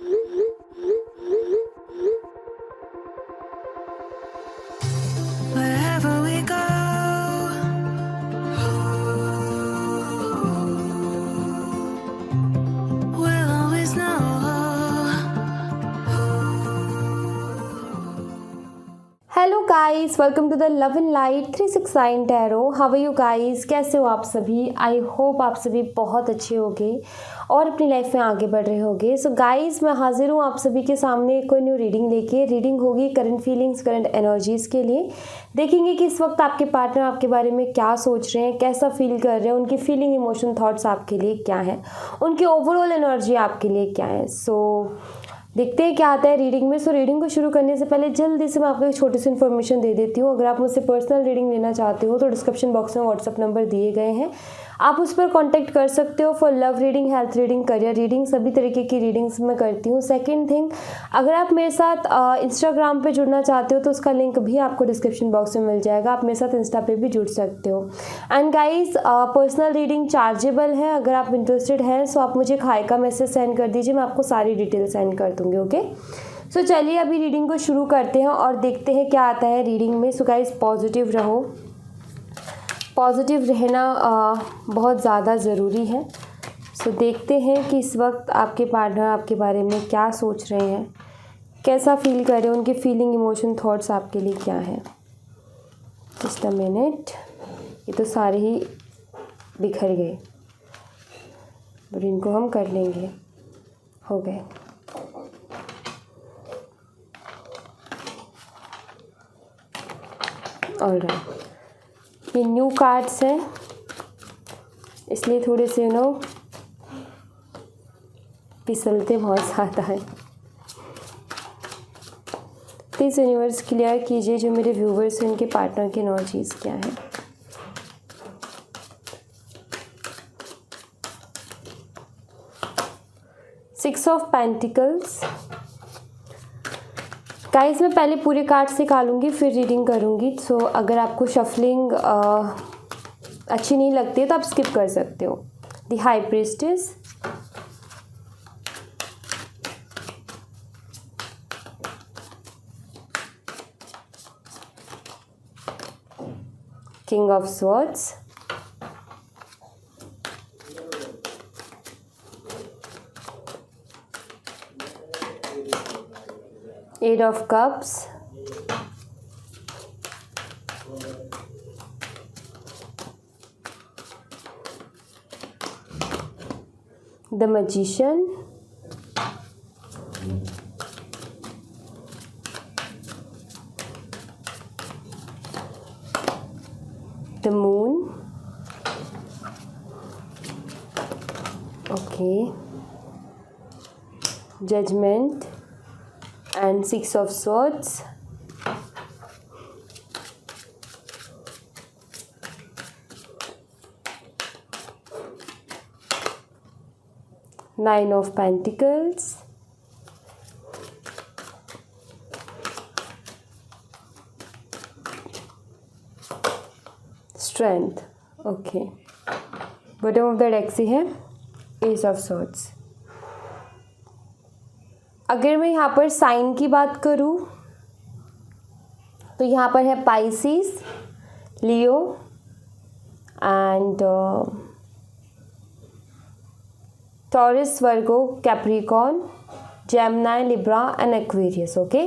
Wherever we go, we'll always know. Hello guys, welcome to the love and light 369 tarot. How are you guys? कैसे हो आप सभी? I hope आप सभी बहुत अच्छे होंगे और अपनी लाइफ में आगे बढ़ रहे होंगे। सो गाइस, मैं हाजिर हूँ आप सभी के सामने कोई न्यू रीडिंग लेके। रीडिंग होगी करंट फीलिंग्स, करंट एनर्जीज़ के लिए। देखेंगे कि इस वक्त आपके पार्टनर आपके बारे में क्या सोच रहे हैं, कैसा फील कर रहे हैं, उनकी फीलिंग, इमोशन, थॉट्स आपके लिए क्या है, उनकी ओवरऑल एनर्जी आपके लिए क्या है। सो देखते हैं क्या आता है रीडिंग में। सो रीडिंग को शुरू करने से पहले जल्दी से मैं आपको एक छोटी सी इन्फॉर्मेशन दे देती हूँ। अगर आप मुझसे पर्सनल रीडिंग लेना चाहते हो तो डिस्क्रिप्शन बॉक्स में व्हाट्सअप नंबर दिए गए हैं, आप उस पर कांटेक्ट कर सकते हो for love reading, health reading, career reading, सभी तरीके की रीडिंग्स मैं करती हूँ। सेकंड थिंग, अगर आप मेरे साथ इंस्टाग्राम पे जुड़ना चाहते हो तो उसका लिंक भी आपको डिस्क्रिप्शन बॉक्स में मिल जाएगा, आप मेरे साथ इंस्टा पे भी जुड़ सकते हो। And guys, personal reading chargeable है। अगर आप इंटरेस्टेड हैं सो आप मुझे हाय का मैसेज सेंड कर दीजिए, मैं आपको सारी डिटेल सेंड कर दूँगी। ओके, सो चलिए अभी रीडिंग को शुरू करते हैं और देखते हैं क्या आता है रीडिंग में। सो गाइस, पॉजिटिव रहो, पॉजिटिव रहना बहुत ज़्यादा ज़रूरी है। सो देखते हैं कि इस वक्त आपके पार्टनर आपके बारे में क्या सोच रहे हैं, कैसा फील कर रहे हैं, उनके फीलिंग, इमोशन, थॉट्स आपके लिए क्या है। जस्ट अ मिनट, ये तो सारे ही बिखर गए, पर इनको हम कर लेंगे। हो गए। ऑलराइट, ये न्यू कार्ड्स हैं इसलिए थोड़े से फिसलते बहुत ज़्यादा है। प्लीज़ यूनिवर्स क्लियर कीजिए जो मेरे व्यूवर्स हैं उनके पार्टनर की एनर्जीज़ क्या है। Six of pentacles. गाइस, मैं पहले पूरे कार्ड्स निकालूंगी फिर रीडिंग करूंगी। सो अगर आपको शफलिंग अच्छी नहीं लगती है तो आप स्किप कर सकते हो। The high priestess, king of swords, eight of cups, the magician, the moon, okay, judgement and six of swords, nine of pentacles, strength, okay, bottom of the deck से है ace of swords। अगर मैं यहाँ पर sign की बात करूँ तो यहाँ पर है Pisces, Leo and taurus, Virgo, Capricorn, Gemini, Libra and Aquarius. Okay,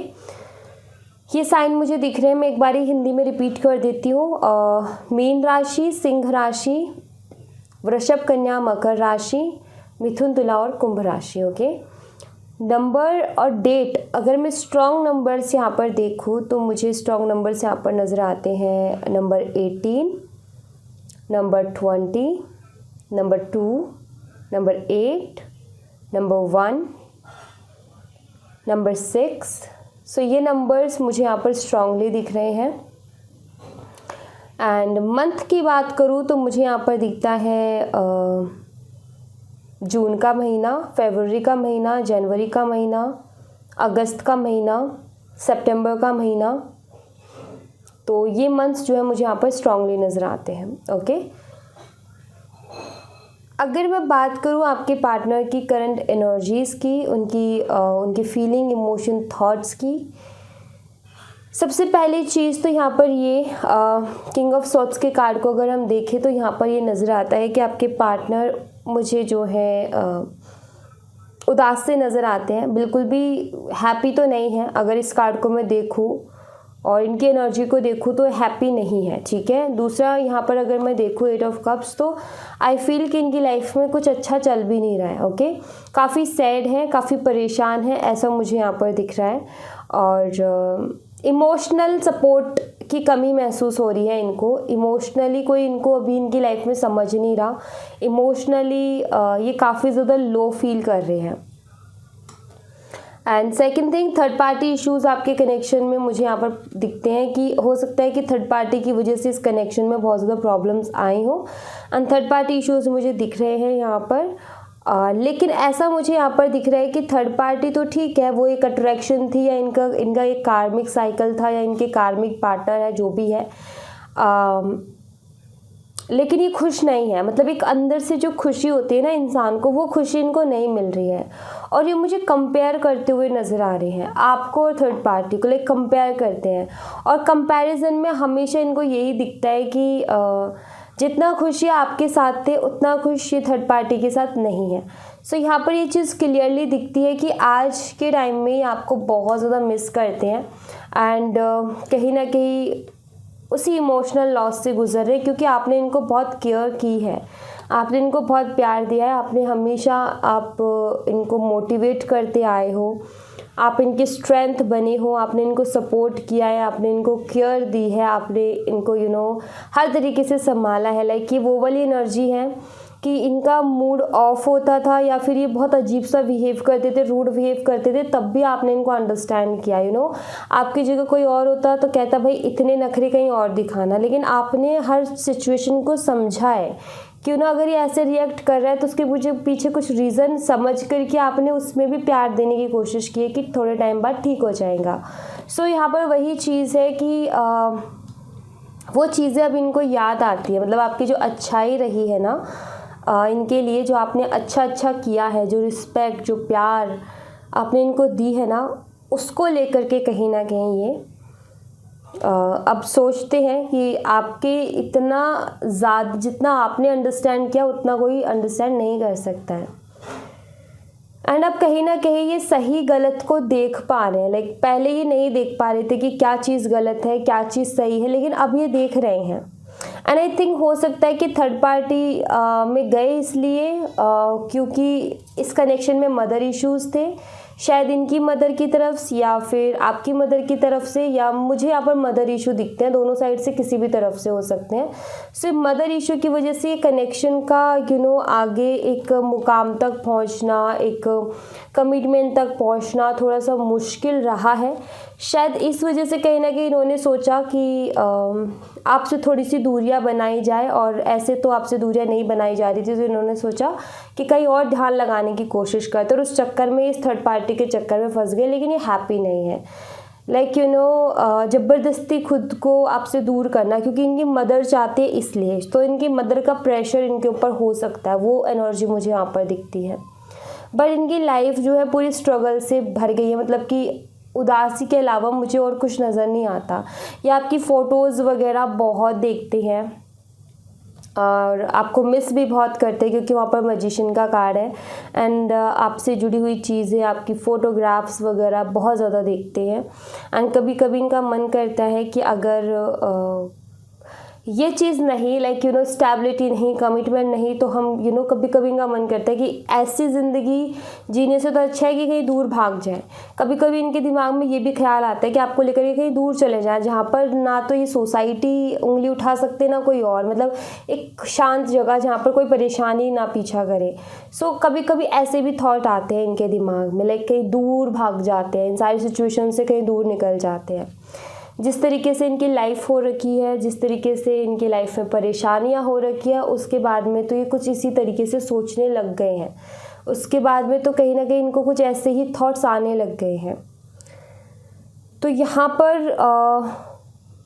ये साइन मुझे दिख रहे हैं। मैं एक बारी हिंदी में रिपीट कर देती हूँ। मीन राशि, सिंह राशि, वृषभ, कन्या, मकर राशि, मिथुन, तुला और कुंभ राशि। ओके, नंबर और डेट, अगर मैं स्ट्रॉन्ग नंबर्स यहाँ पर देखूँ तो मुझे स्ट्रॉन्ग नंबर्स यहाँ पर नज़र आते हैं number 18, number 20, number 2, number 8, number 1, number 6। सो ये नंबर्स मुझे यहाँ पर स्ट्रांगली दिख रहे हैं। एंड मंथ की बात करूँ तो मुझे यहाँ पर दिखता है जून का महीना, फरवरी का महीना, जनवरी का महीना, अगस्त का महीना, सितंबर का महीना। तो ये मंथ्स जो है मुझे यहाँ पर स्ट्रांगली नज़र आते हैं। ओके, अगर मैं बात करूँ आपके पार्टनर की करंट एनर्जीज़ की, उनकी फीलिंग, इमोशन, थॉट्स की, सबसे पहली चीज़ तो यहाँ पर ये किंग ऑफ सॉर्ड्स के कार्ड को अगर हम देखें तो यहाँ पर ये नज़र आता है कि आपके पार्टनर मुझे जो है उदास से नज़र आते हैं, बिल्कुल भी हैप्पी तो नहीं है। अगर इस कार्ड को मैं देखूँ और इनकी एनर्जी को देखूँ तो हैप्पी नहीं है, ठीक है। दूसरा यहाँ पर अगर मैं देखूँ 8 ऑफ कप्स, तो आई फील कि इनकी लाइफ में कुछ अच्छा चल भी नहीं रहा है, ओके। काफ़ी सैड है, काफ़ी परेशान है, ऐसा मुझे यहाँ पर दिख रहा है। और इमोशनल सपोर्ट की कमी महसूस हो रही है इनको। इमोशनली कोई इनको अभी इनकी लाइफ में समझ नहीं रहा। इमोशनली ये काफ़ी ज़्यादा लो फील कर रहे हैं। And second thing, third party issues आपके कनेक्शन में मुझे यहाँ पर दिखते हैं कि हो सकता है कि थर्ड पार्टी की वजह से इस कनेक्शन में बहुत ज़्यादा प्रॉब्लम्स आई हो। एंड थर्ड पार्टी इश्यूज़ मुझे दिख रहे हैं यहाँ पर। लेकिन ऐसा मुझे यहाँ पर दिख रहा है कि थर्ड पार्टी तो ठीक है, वो एक अट्रैक्शन थी या इनका एक कार्मिक साइकिल था या इनके कार्मिक पार्टनर है, जो भी है। लेकिन ये खुश नहीं है, मतलब एक अंदर से जो खुशी होती है ना इंसान को, वो खुशी इनको नहीं मिल रही है। और ये मुझे कंपेयर करते हुए नज़र आ रहे हैं, आपको और थर्ड पार्टी को लाइक कंपेयर करते हैं। और कंपैरिजन में हमेशा इनको यही दिखता है कि जितना खुशी आपके साथ थे उतना खुश ये थर्ड पार्टी के साथ नहीं है। सो यहाँ पर ये चीज़ क्लियरली दिखती है कि आज के टाइम में आपको बहुत ज़्यादा मिस करते हैं। एंड कहीं ना कहीं उसी इमोशनल लॉस से गुजर रहे, क्योंकि आपने इनको बहुत केयर की है, आपने इनको बहुत प्यार दिया है, आपने हमेशा आप इनको मोटिवेट करते आए हो, आप इनकी स्ट्रेंथ बने हो, आपने इनको सपोर्ट किया है, आपने इनको केयर दी है, आपने इनको हर तरीके से संभाला है। लाइक ये वो वाली एनर्जी है कि इनका मूड ऑफ होता था या फिर ये बहुत अजीब सा बिहेव करते थे, रूड बिहेव करते थे, तब भी आपने इनको अंडरस्टैंड किया। आपकी जगह कोई और होता तो कहता भाई इतने नखरे कहीं और दिखाना, लेकिन आपने हर सिचुएशन को समझा है कि अगर ये ऐसे रिएक्ट कर रहा है तो उसके मुझे पीछे कुछ रीज़न समझ कर के आपने उसमें भी प्यार देने की कोशिश की है कि थोड़े टाइम बाद ठीक हो जाएगा। सो यहाँ पर वही चीज़ है कि वो चीज़ें अब इनको याद आती है, मतलब आपकी जो अच्छाई रही है ना इनके लिए, जो आपने अच्छा किया है, जो रिस्पेक्ट, जो प्यार आपने इनको दी है ना, उसको लेकर के कहीं ना कहीं ये अब सोचते हैं कि आपके इतना ज़्यादा जितना आपने अंडरस्टैंड किया उतना कोई अंडरस्टैंड नहीं कर सकता है। एंड अब कहीं ना कहीं ये सही गलत को देख पा रहे हैं। लाइक पहले ये नहीं देख पा रहे थे कि क्या चीज़ गलत है, क्या चीज़ सही है, लेकिन अब ये देख रहे हैं। एंड आई थिंक हो सकता है कि थर्ड पार्टी में गए इसलिए क्योंकि इस कनेक्शन में मदर इश्यूज़ थे, शायद इनकी मदर की तरफ से या फिर आपकी मदर की तरफ से, या मुझे यहाँ पर मदर इशू दिखते हैं, दोनों साइड से किसी भी तरफ से हो सकते हैं। सिर्फ मदर इशू की वजह से कनेक्शन का आगे एक मुकाम तक पहुँचना, एक कमिटमेंट तक पहुँचना थोड़ा सा मुश्किल रहा है। शायद इस वजह से कहीं ना कहीं इन्होंने सोचा कि आपसे थोड़ी सी दूरियां बनाई जाए, और ऐसे तो आपसे दूरियां नहीं बनाई जा रही थी, तो इन्होंने सोचा कि कहीं और ध्यान लगाने की कोशिश करते, और उस चक्कर में इस थर्ड पार्टी के चक्कर में फंस गए। लेकिन ये हैप्पी नहीं है। लाइक ज़बरदस्ती खुद को आपसे दूर करना, क्योंकि इनकी मदर चाहते हैं इसलिए, तो इनकी मदर का प्रेशर इनके ऊपर हो सकता है, वो एनर्जी मुझे यहाँ पर दिखती है। बट इनकी लाइफ जो है पूरी स्ट्रगल से भर गई है, मतलब कि उदासी के अलावा मुझे और कुछ नज़र नहीं आता। या आपकी फ़ोटोज़ वगैरह बहुत देखते हैं और आपको मिस भी बहुत करते हैं, क्योंकि वहाँ पर मैजिशियन का कार्ड है। एंड आपसे जुड़ी हुई चीज़ें, आपकी फ़ोटोग्राफ्स वगैरह बहुत ज़्यादा देखते हैं। एंड कभी कभी इनका मन करता है कि अगर ये चीज़ नहीं, लाइक स्टेबिलिटी नहीं, कमिटमेंट नहीं, तो हम कभी कभी इनका मन करता है कि ऐसी ज़िंदगी जीने से तो अच्छा है कि कहीं दूर भाग जाए। कभी कभी इनके दिमाग में ये भी ख्याल आता है कि आपको लेकर के कहीं दूर चले जाएं, जहाँ पर ना तो ये सोसाइटी उंगली उठा सकते ना कोई और, मतलब एक शांत जगह जहाँ पर कोई परेशानी ना पीछा करे। सो कभी कभी ऐसे भी थॉट आते हैं इनके दिमाग में, लाइक कहीं दूर भाग जाते हैं, इन सारी सिचुएशन से कहीं दूर निकल जाते हैं। जिस तरीके से इनकी लाइफ हो रखी है, जिस तरीके से इनकी लाइफ में परेशानियां हो रखी है, उसके बाद में तो ये कुछ इसी तरीके से सोचने लग गए हैं। उसके बाद में तो कहीं ना कहीं इनको कुछ ऐसे ही थॉट्स आने लग गए हैं। तो यहाँ पर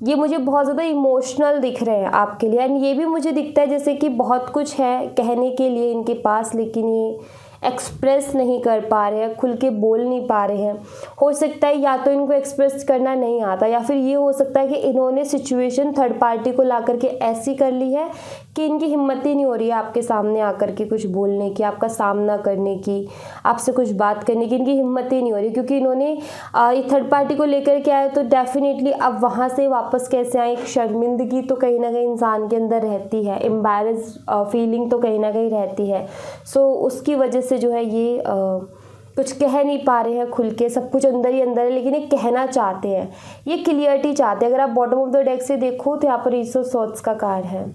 ये मुझे बहुत ज़्यादा इमोशनल दिख रहे हैं आपके लिए। एंड ये भी मुझे दिखता है जैसे कि बहुत कुछ है कहने के लिए इनके पास, लेकिन ये एक्सप्रेस नहीं कर पा रहे हैं, खुल के बोल नहीं पा रहे हैं। हो सकता है या तो इनको एक्सप्रेस करना नहीं आता, या फिर ये हो सकता है कि इन्होंने सिचुएशन थर्ड पार्टी को ला करके ऐसी कर ली है कि इनकी हिम्मत ही नहीं हो रही है आपके सामने आकर के कुछ बोलने की, आपका सामना करने की, आपसे कुछ बात करने की इनकी हिम्मत ही नहीं हो रही, क्योंकि इन्होंने ये थर्ड पार्टी को लेकर के आए तो डेफिनेटली अब वहाँ से वापस कैसे आए, एक शर्मिंदगी तो कहीं ना कहीं इंसान के अंदर रहती है, एम्बैरेस फीलिंग तो कहीं ना कहीं रहती है। सो उसकी वजह से जो है ये कुछ कह नहीं पा रहे हैं खुल के, सब कुछ अंदर ही अंदर है, लेकिन ये कहना चाहते हैं, ये क्लियरिटी चाहते हैं। अगर आप बॉटम ऑफ द डेक से देखो तो यहाँ पर ईस ऑफ सॉर्ड्स का कार्ड है।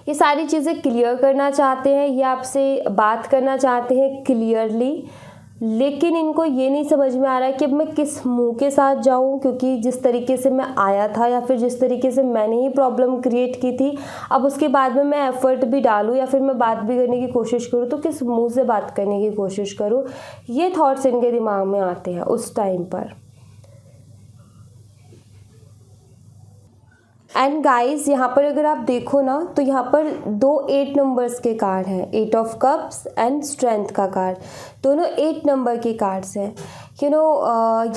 ये सारी चीज़ें क्लियर करना चाहते हैं, ये आपसे बात करना चाहते हैं क्लियरली, लेकिन इनको ये नहीं समझ में आ रहा है कि अब मैं किस मुंह के साथ जाऊं, क्योंकि जिस तरीके से मैं आया था या फिर जिस तरीके से मैंने ही प्रॉब्लम क्रिएट की थी, अब उसके बाद में मैं एफर्ट भी डालूं या फिर मैं बात भी करने की कोशिश करूं तो किस मुंह से बात करने की कोशिश करूं, ये थॉट्स इनके दिमाग में आते हैं उस टाइम पर। एंड गाइस यहाँ पर अगर आप देखो ना तो यहाँ पर 2 8 नंबर्स के कार्ड हैं, 8 ऑफ कप्स एंड स्ट्रेंथ का कार्ड, दोनों 8 नंबर के कार्ड्स हैं।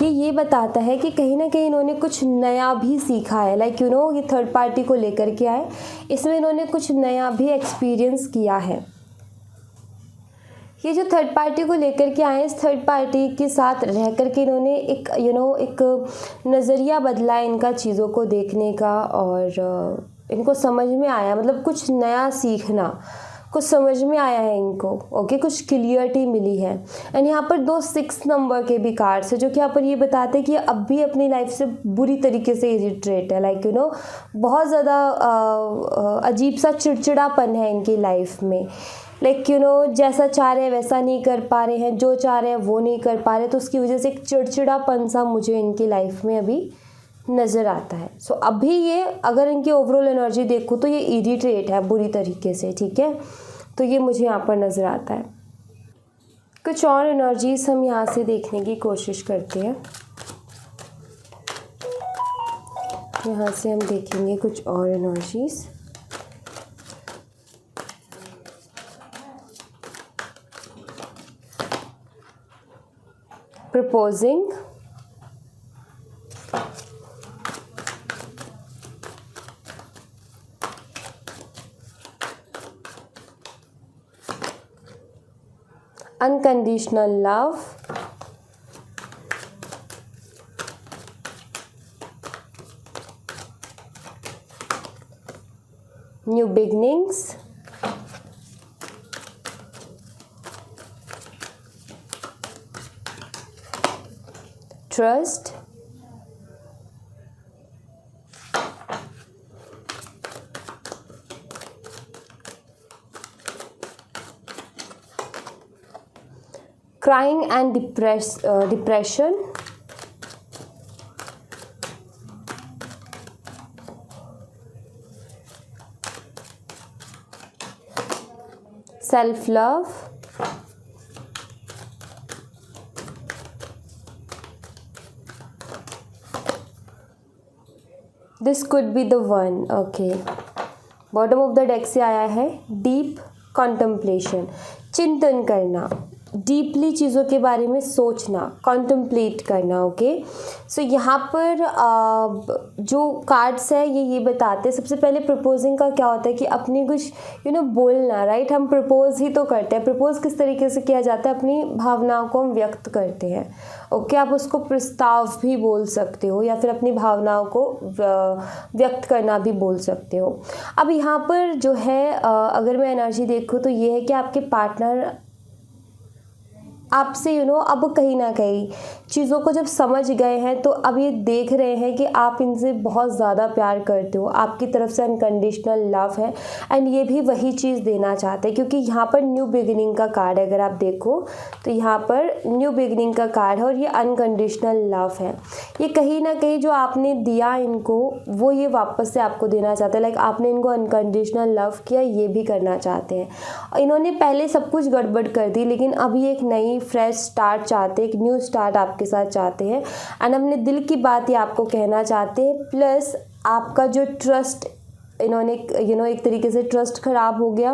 ये बताता है कि कहीं ना कहीं इन्होंने कुछ नया भी सीखा है। लाइक ये थर्ड पार्टी को लेकर के आए, इसमें इन्होंने कुछ नया भी एक्सपीरियंस किया है। ये जो थर्ड पार्टी को लेकर के आए, इस थर्ड पार्टी के साथ रह कर के इन्होंने एक नज़रिया बदला है इनका चीज़ों को देखने का, और इनको समझ में आया, मतलब कुछ नया सीखना, कुछ समझ में आया है इनको। ओके, कुछ क्लियरिटी मिली है। एंड यहाँ पर 2 6 नंबर के भी कार्ड्स है, जो कि यहाँ पर ये बताते हैं कि अब भी अपनी लाइफ से बुरी तरीके से इरिटेट है। लाइक बहुत ज़्यादा अजीब सा चिड़चिड़ापन है इनकी लाइफ में। लाइक जैसा चाह रहे हैं वैसा नहीं कर पा रहे हैं, जो चाह रहे हैं वो नहीं कर पा रहे, तो उसकी वजह से एक चिड़चिड़ापन सा मुझे इनकी लाइफ में अभी नज़र आता है। सो अभी ये अगर इनकी ओवरऑल एनर्जी देखूँ तो ये इरिटेट है बुरी तरीके से, ठीक है, तो ये मुझे यहाँ पर नज़र आता है। कुछ और एनर्जीज हम यहाँ से देखने की कोशिश करते हैं। यहाँ से हम देखेंगे कुछ और energies. Proposing, unconditional love, new beginnings, trust, crying and depression, self-love, this could be the one. Okay, bottom of the deck से आया है डीप कॉन्टम्पलेशन, चिंतन करना, डीपली चीज़ों के बारे में सोचना, कॉन्टम्पलेट करना। ओके, सो यहाँ पर जो कार्ड्स है ये बताते हैं। सबसे पहले प्रपोजिंग का क्या होता है कि अपनी कुछ बोलना, राइट, हम प्रपोज ही तो करते हैं। प्रपोज किस तरीके से किया जाता है, अपनी भावनाओं को हम व्यक्त करते हैं। ओके, आप उसको प्रस्ताव भी बोल सकते हो या फिर अपनी भावनाओं को व्यक्त करना भी बोल सकते हो। अब यहाँ पर जो है अगर मैं एनर्जी देखूँ तो ये है कि आपके पार्टनर आपसे अब कहीं ना कहीं चीज़ों को जब समझ गए हैं तो अब ये देख रहे हैं कि आप इनसे बहुत ज़्यादा प्यार करते हो, आपकी तरफ से अनकंडीशनल लव है, एंड ये भी वही चीज़ देना चाहते हैं। क्योंकि यहाँ पर न्यू बिगिनिंग का कार्ड है, अगर आप देखो तो यहाँ पर न्यू बिगिनिंग का कार्ड है और ये अनकंडीशनल लव है। ये कहीं ना कहीं जो आपने दिया इनको वो ये वापस से आपको देना चाहते हैं। लाइक आपने इनको अनकंडीशनल लव किया, ये भी करना चाहते हैं। इन्होंने पहले सब कुछ गड़बड़ कर दी, लेकिन अभी एक नई फ्रेश स्टार्ट चाहते हैं, एक न्यू स्टार्ट आपके साथ चाहते हैं एंड अपने दिल की बात ये आपको कहना चाहते हैं। प्लस आपका जो ट्रस्ट इन्होंने एक तरीके से ट्रस्ट ख़राब हो गया,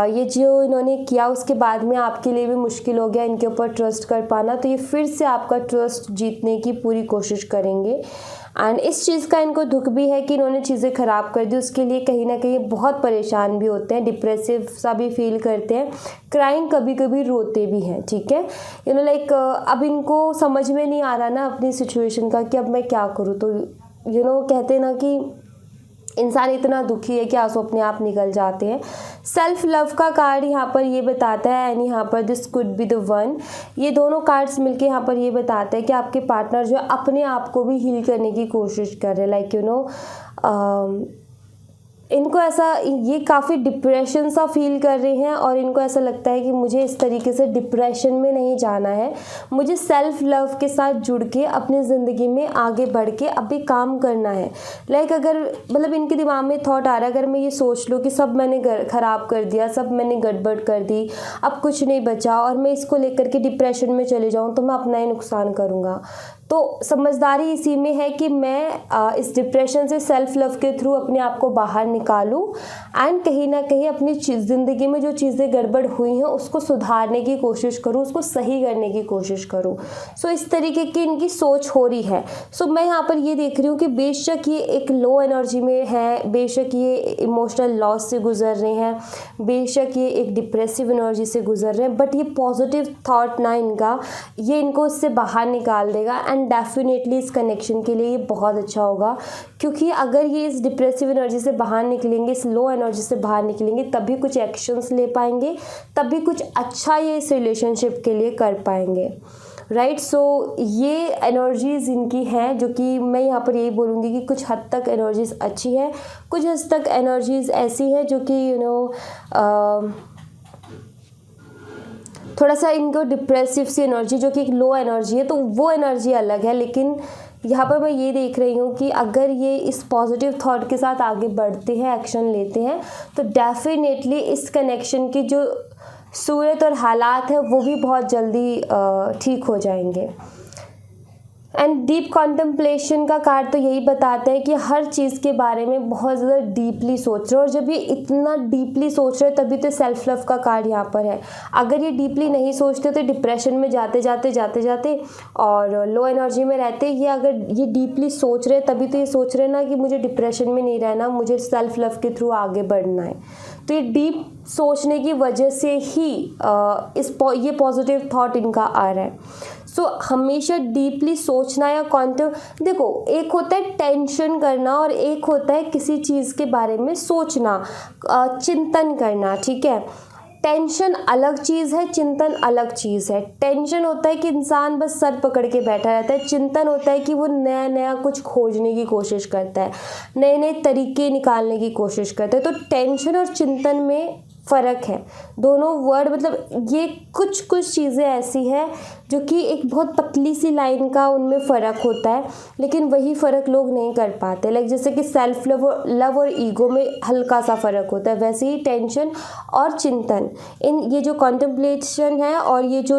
ये जो इन्होंने किया उसके बाद में आपके लिए भी मुश्किल हो गया इनके ऊपर ट्रस्ट कर पाना, तो ये फिर से आपका ट्रस्ट जीतने की पूरी कोशिश करेंगे। एंड इस चीज़ का इनको दुख भी है कि इन्होंने चीज़ें ख़राब कर दी, उसके लिए कहीं ना कहीं बहुत परेशान भी होते हैं, डिप्रेसिव सा भी फील करते हैं, क्राइंग कभी कभी रोते भी हैं। ठीक है, लाइक अब इनको समझ में नहीं आ रहा ना अपनी सिचुएशन का कि अब मैं क्या करूँ। तो कहते हैं ना कि इंसान इतना दुखी है कि आंसू अपने आप निकल जाते हैं। सेल्फ लव का कार्ड यहाँ पर ये बताता है एंड यहाँ पर this could be the one, ये दोनों कार्ड्स मिलके यहाँ पर ये बताते हैं कि आपके पार्टनर जो है अपने आप को भी हील करने की कोशिश कर रहे हैं। लाइक इनको ऐसा, ये काफ़ी डिप्रेशन सा फील कर रहे हैं और इनको ऐसा लगता है कि मुझे इस तरीके से डिप्रेशन में नहीं जाना है, मुझे सेल्फ लव के साथ जुड़ के अपनी ज़िंदगी में आगे बढ़ के अभी काम करना है। लाइक अगर इनके दिमाग में थॉट आ रहा है, अगर मैं ये सोच लूँ कि सब मैंने ख़राब कर दिया, सब मैंने गड़बड़ कर दी, अब कुछ नहीं बचा और मैं इसको लेकर के डिप्रेशन में चले जाऊँ तो मैं अपना ही नुकसान करूँगा। तो समझदारी इसी में है कि मैं इस डिप्रेशन से सेल्फ लव के थ्रू अपने आप को बाहर निकालूं एंड कहीं ना कहीं अपनी ज़िंदगी में जो चीज़ें गड़बड़ हुई हैं उसको सुधारने की कोशिश करूं, उसको सही करने की कोशिश करूं। सो इस तरीके की इनकी सोच हो रही है। सो मैं यहाँ पर ये देख रही हूँ कि बेशक ये एक लो एनर्जी में है, बेशक ये इमोशनल लॉस से गुजर रहे हैं, बेशक ये एक डिप्रेसिव एनर्जी से गुजर रहे हैं, बट ये पॉजिटिव थॉट ना इनका, ये इनको इससे बाहर निकाल देगा एंड डेफिनेटली इस कनेक्शन के लिए ये बहुत अच्छा होगा। क्योंकि अगर ये इस डिप्रेसिव एनर्जी से बाहर निकलेंगे, इस लो एनर्जी से बाहर निकलेंगे, तभी कुछ एक्शंस ले पाएंगे, तभी कुछ अच्छा ये इस रिलेशनशिप के लिए कर पाएंगे। राइट, सो ये एनर्जीज़ इनकी हैं जो कि मैं यहाँ पर यही बोलूँगी कि कुछ हद तक एनर्जीज़ अच्छी है, कुछ हद तक एनर्जीज़ ऐसी है जो कि थोड़ा सा इनको डिप्रेसिव सी एनर्जी जो कि एक लो एनर्जी है, तो वो एनर्जी अलग है। लेकिन यहाँ पर मैं ये देख रही हूँ कि अगर ये इस पॉजिटिव थॉट के साथ आगे बढ़ते हैं, एक्शन लेते हैं, तो डेफिनेटली इस कनेक्शन की जो सूरत और हालात है वो भी बहुत जल्दी ठीक हो जाएंगे। एंड डीप कॉन्टेम्पलेशन का कार्ड तो यही बताता है कि हर चीज़ के बारे में बहुत ज़्यादा डीपली सोच रहे हो, और जब ये इतना डीपली सोच रहे हो तभी तो सेल्फ लव का कार्ड यहाँ पर है। अगर ये डीपली नहीं सोचते तो डिप्रेशन में जाते जाते और लो एनर्जी में रहते, ये अगर ये डीपली सोच रहे तभी तो ये सोच रहे ना कि मुझे डिप्रेशन में नहीं रहना, मुझे सेल्फ लव के थ्रू आगे बढ़ना है। तो ये डीप सोचने की वजह से ही ये पॉजिटिव थॉट इनका आ रहा है। सो हमेशा डीपली सोचना या देखो, एक होता है टेंशन करना और एक होता है किसी चीज़ के बारे में सोचना, चिंतन करना। ठीक है, टेंशन अलग चीज़ है, चिंतन अलग चीज़ है। टेंशन होता है कि इंसान बस सर पकड़ के बैठा रहता है, चिंतन होता है कि वो नया नया कुछ खोजने की कोशिश करता है, नए नए तरीके निकालने की कोशिश करता है। तो टेंशन और चिंतन में फ़र्क है। दोनों वर्ड ये कुछ चीज़ें ऐसी हैं जो कि एक बहुत पतली सी लाइन का उनमें फ़र्क होता है, लेकिन वही फ़र्क लोग नहीं कर पाते। लाइक जैसे कि सेल्फ लव और ईगो में हल्का सा फ़र्क होता है, वैसे ही टेंशन और चिंतन, ये जो कॉन्टेम्पलेशन है और ये जो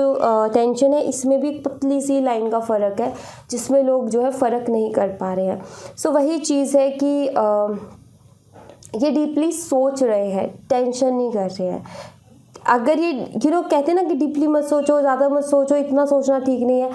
टेंशन है, इसमें भी एक पतली सी लाइन का फ़र्क है जिसमें लोग जो है फ़र्क नहीं कर पा रहे हैं। सो वही चीज़ है कि ये डीपली सोच रहे हैं, टेंशन नहीं कर रहे हैं। अगर ये कहते हैं ना कि डीपली मत सोचो, ज़्यादा मत सोचो, इतना सोचना ठीक नहीं है।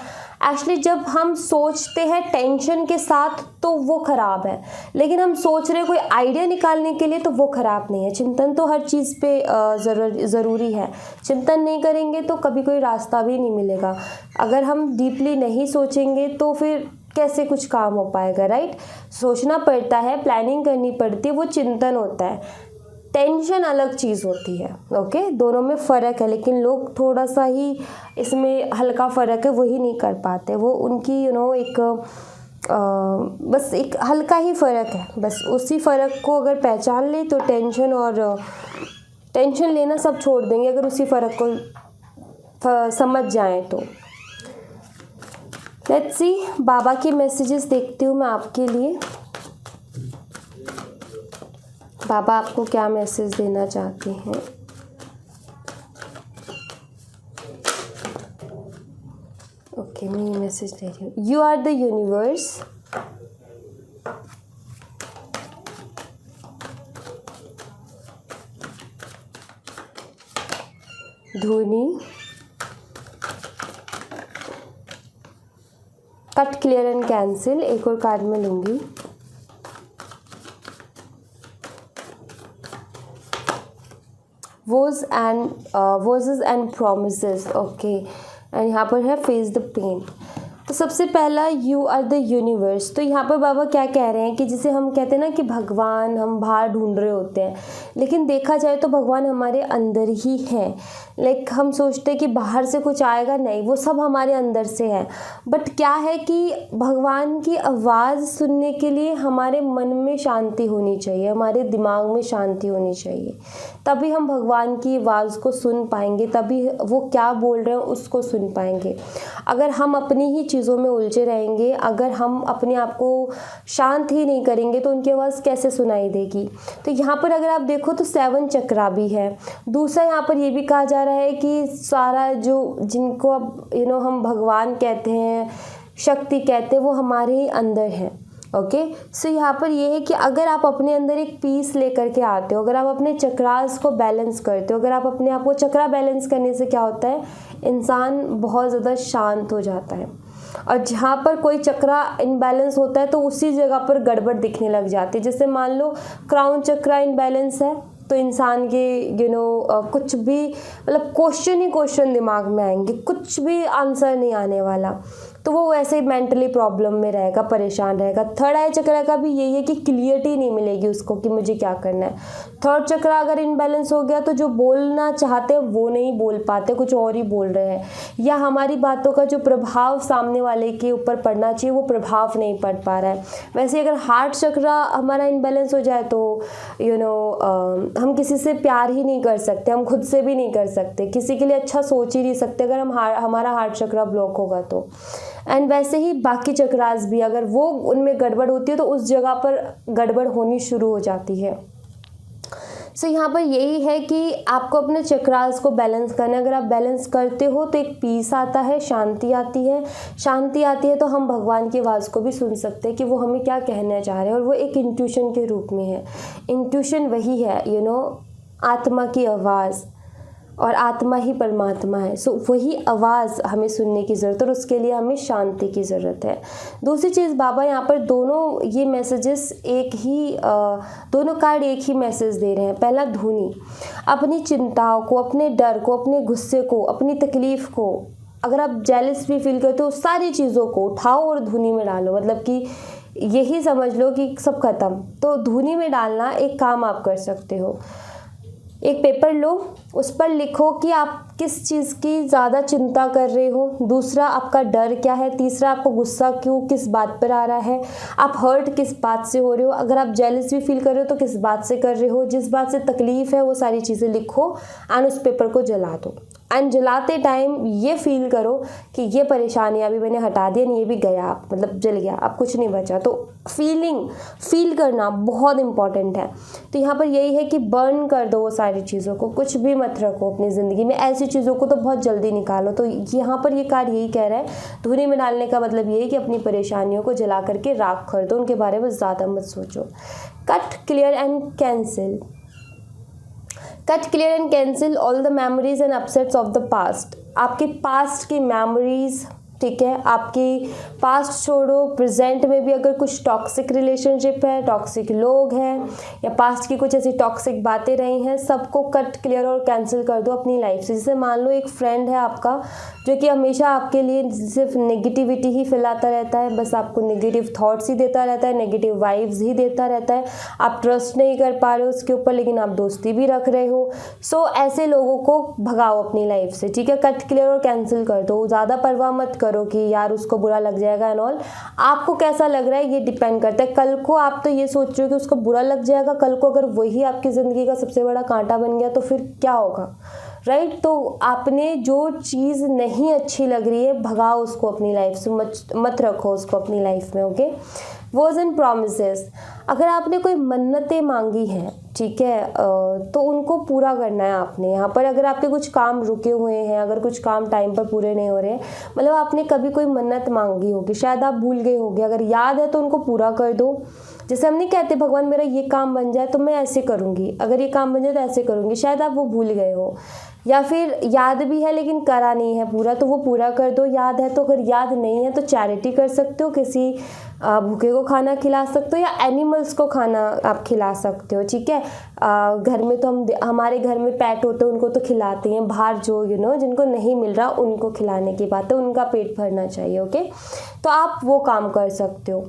एक्चुअली जब हम सोचते हैं टेंशन के साथ तो वो ख़राब है, लेकिन हम सोच रहे हैं कोई आइडिया निकालने के लिए तो वो ख़राब नहीं है। चिंतन तो हर चीज़ पे ज़रूरी है। चिंतन नहीं करेंगे तो कभी कोई रास्ता भी नहीं मिलेगा। अगर हम डीपली नहीं सोचेंगे तो फिर कैसे कुछ काम हो पाएगा। राइट, सोचना पड़ता है, प्लानिंग करनी पड़ती है, वो चिंतन होता है। टेंशन अलग चीज़ होती है। ओके, दोनों में फ़र्क है, लेकिन लोग थोड़ा सा ही इसमें हल्का फ़र्क है वही नहीं कर पाते। वो उनकी एक बस एक हल्का ही फ़र्क है, बस उसी फ़र्क को अगर पहचान ले तो टेंशन लेना सब छोड़ देंगे अगर उसी फ़र्क को समझ जाएं तो। लेट्स सी, बाबा के मैसेजेस देखती हूँ मैं आपके लिए। बाबा आपको क्या मैसेज देना चाहते हैं? ओके, मैं ये मैसेज दे रही हूँ। यू आर द यूनिवर्स, धोनी, कट, क्लियर एंड कैंसिल। एक और कार्ड में लूंगी। Vows and promises. Okay, and यहाँ पर है फेस द पेन। तो सबसे पहला यू आर द यूनिवर्स। तो यहाँ पर बाबा क्या कह रहे हैं कि जिसे हम कहते हैं ना कि भगवान हम बाहर ढूंढ रहे होते हैं, लेकिन देखा जाए तो भगवान हमारे अंदर ही है। लाइक हम सोचते हैं कि बाहर से कुछ आएगा, नहीं, वो सब हमारे अंदर से है। बट क्या है कि भगवान की आवाज़ सुनने के लिए हमारे मन में शांति होनी चाहिए, हमारे दिमाग में शांति होनी चाहिए, तभी हम भगवान की आवाज़ को सुन पाएंगे, तभी वो क्या बोल रहे हैं उसको सुन पाएंगे। अगर हम अपनी ही चीज़ों में उलझे रहेंगे, अगर हम अपने आप को शांत ही नहीं करेंगे तो उनकी आवाज़ कैसे सुनाई देगी। तो यहाँ पर अगर आप देखो तो 7 चक्रा भी है। दूसरा यहाँ पर ये भी कहा जा रहा है कि सारा जो जिनको अब हम भगवान कहते हैं, शक्ति कहते हैं, वो हमारे ही अंदर है। ओके, सो यहाँ पर ये है कि अगर आप अपने अंदर एक पीस लेकर के आते हो, अगर आप अपने चक्रास को बैलेंस करते हो, अगर आप अपने आप को चक्रा बैलेंस करने से क्या होता है, इंसान बहुत ज़्यादा शांत हो जाता है। और जहाँ पर कोई चक्रा इनबैलेंस होता है तो उसी जगह पर गड़बड़ दिखने लग जाती है। जैसे मान लो क्राउन चक्रा इनबैलेंस है तो इंसान के कुछ भी मतलब क्वेश्चन ही क्वेश्चन दिमाग में आएंगे, कुछ भी आंसर नहीं आने वाला, तो वो वैसे ही मेंटली प्रॉब्लम में रहेगा, परेशान रहेगा। थर्ड आई चक्रा का भी यही है कि क्लियरिटी नहीं मिलेगी उसको कि मुझे क्या करना है। थर्ड चक्रा अगर इनबैलेंस हो गया तो जो बोलना चाहते हैं वो नहीं बोल पाते, कुछ और ही बोल रहे हैं, या हमारी बातों का जो प्रभाव सामने वाले के ऊपर पड़ना चाहिए वो प्रभाव नहीं पड़ पा रहा है। वैसे अगर हार्ट चक्रा हमारा इनबैलेंस हो जाए तो हम किसी से प्यार ही नहीं कर सकते, हम खुद से भी नहीं कर सकते, किसी के लिए अच्छा सोच ही नहीं सकते अगर हमारा हार्ट चक्रा ब्लॉक होगा तो। एंड वैसे ही बाकी चक्रास भी अगर वो उनमें गड़बड़ होती है तो उस जगह पर गड़बड़ होनी शुरू हो जाती है। सो यहाँ पर यही है कि आपको अपने चक्रास को बैलेंस करना है। अगर आप बैलेंस करते हो तो एक पीस आता है, शांति आती है। शांति आती है तो हम भगवान की आवाज़ को भी सुन सकते हैं कि वो हमें क्या कहना चाह रहे हैं, और वो एक इंट्यूशन के रूप में है। इंट्यूशन वही है आत्मा की आवाज़, और आत्मा ही परमात्मा है। सो वही आवाज़ हमें सुनने की ज़रूरत है, और उसके लिए हमें शांति की ज़रूरत है। दूसरी चीज़ बाबा यहाँ पर दोनों ये मैसेजेस दोनों कार्ड एक ही मैसेज दे रहे हैं। पहला धुनी, अपनी चिंताओं को, अपने डर को, अपने गुस्से को, अपनी तकलीफ़ को, अगर आप जेलस भी फील करते हो, सारी चीज़ों को उठाओ और धुनी में डालो। मतलब कि यही समझ लो कि सब खत्म। तो धुनी में डालना एक काम आप कर सकते हो। एक पेपर लो, उस पर लिखो कि आप किस चीज़ की ज़्यादा चिंता कर रहे हो, दूसरा आपका डर क्या है, तीसरा आपको गुस्सा क्यों, किस बात पर आ रहा है, आप हर्ट किस बात से हो रहे हो, अगर आप जेलस भी फील कर रहे हो तो किस बात से कर रहे हो, जिस बात से तकलीफ़ है वो सारी चीज़ें लिखो एंड उस पेपर को जला दो। एंड जलाते टाइम ये फील करो कि ये परेशानी अभी मैंने हटा दिया, ये भी गया, मतलब जल गया, अब कुछ नहीं बचा। तो फील करना बहुत इम्पॉर्टेंट है। तो यहाँ पर यही है कि बर्न कर दो वो सारी चीज़ों को, कुछ भी मत रखो अपनी ज़िंदगी में, ऐसी चीज़ों को तो बहुत जल्दी निकालो। तो यहाँ पर ये कार्ड यही कह रहा है, धुनी में डालने का मतलब ये है कि अपनी परेशानियों को जला करके राख कर दो, उनके बारे में ज़्यादा मत सोचो। Cut, clear and cancel. Cut, clear and cancel all the memories and upsets of the past. आपके पास्ट की मेमोरीज, ठीक है, आपकी पास्ट छोड़ो, प्रेजेंट में भी अगर कुछ टॉक्सिक रिलेशनशिप है, टॉक्सिक लोग हैं, या पास्ट की कुछ ऐसी टॉक्सिक बातें रही हैं, सबको कट, क्लियर और कैंसिल कर दो अपनी लाइफ से। जैसे मान लो एक फ्रेंड है आपका जो कि हमेशा आपके लिए सिर्फ नेगेटिविटी ही फैलाता रहता है, बस आपको नेगेटिव थॉट्स ही देता रहता है, नेगेटिव वाइब्स ही देता रहता है, आप ट्रस्ट नहीं कर पा रहे हो उसके ऊपर, लेकिन आप दोस्ती भी रख रहे हो। सो ऐसे लोगों को भगाओ अपनी लाइफ से, ठीक है, कट, क्लियर और कैंसिल कर दो। ज़्यादा परवाह मत करो कि यार उसको बुरा लग जाएगा एंड ऑल। आपको कैसा लग रहा है ये डिपेंड करता है। कल को आप तो ये सोच रहे हो कि उसको बुरा लग जाएगा, कल को अगर वही आपकी ज़िंदगी का सबसे बड़ा कांटा बन गया तो फिर क्या होगा, राइट। तो आपने जो चीज़ नहीं अच्छी लग रही है भगाओ उसको अपनी लाइफ से, मत रखो उसको अपनी लाइफ में। ओके, वॉज एंड प्रॉमिसेस, अगर आपने कोई मन्नतें मांगी हैं, ठीक है। तो उनको पूरा करना है आपने। यहाँ पर अगर आपके कुछ काम रुके हुए हैं, अगर कुछ काम टाइम पर पूरे नहीं हो रहे हैं, मतलब आपने कभी कोई मन्नत मांगी होगी, शायद आप भूल गए होगे, अगर याद है तो उनको पूरा कर दो। जैसे हम नहीं कहते भगवान मेरा ये काम बन जाए तो मैं ऐसे करूँगी, अगर ये काम बन जाए तो ऐसे करूँगी, शायद आप वो भूल गए हो, या फिर याद भी है लेकिन करा नहीं है पूरा, तो वो पूरा कर दो। याद है तो, अगर याद नहीं है तो चैरिटी कर सकते हो, किसी भूखे को खाना खिला सकते हो, या एनिमल्स को खाना आप खिला सकते हो, ठीक है। घर में तो हमारे घर में पेट होते हैं, उनको तो खिलाते हैं। बाहर जो जिनको नहीं मिल रहा उनको खिलाने की बात है, उनका पेट भरना चाहिए, ओके। तो आप वो काम कर सकते हो।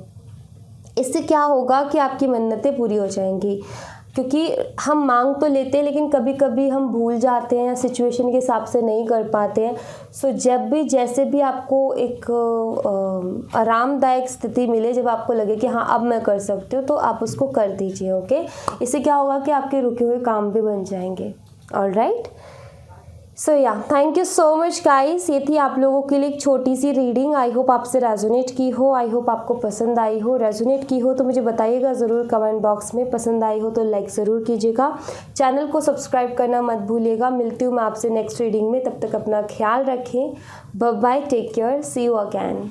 इससे क्या होगा कि आपकी मन्नतें पूरी हो जाएंगी, क्योंकि हम मांग तो लेते हैं लेकिन कभी कभी हम भूल जाते हैं या सिचुएशन के हिसाब से नहीं कर पाते हैं। सो जब भी जैसे भी आपको एक आरामदायक स्थिति मिले, जब आपको लगे कि हाँ अब मैं कर सकती हूँ, तो आप उसको कर दीजिए, ओके। इससे क्या होगा कि आपके रुके हुए काम भी बन जाएंगे। ऑलराइट, सो या thank you so much guys. ये थी आप लोगों के लिए एक छोटी सी रीडिंग। आई होप आपसे रेजोनेट की हो, आई होप आपको पसंद आई हो। रेजोनेट की हो तो मुझे बताइएगा ज़रूर कमेंट बॉक्स में। पसंद आई हो तो लाइक ज़रूर कीजिएगा, चैनल को सब्सक्राइब करना मत भूलिएगा। मिलती हूँ मैं आपसे नेक्स्ट रीडिंग में, तब तक अपना ख्याल रखें। Bye bye, take care, see you again.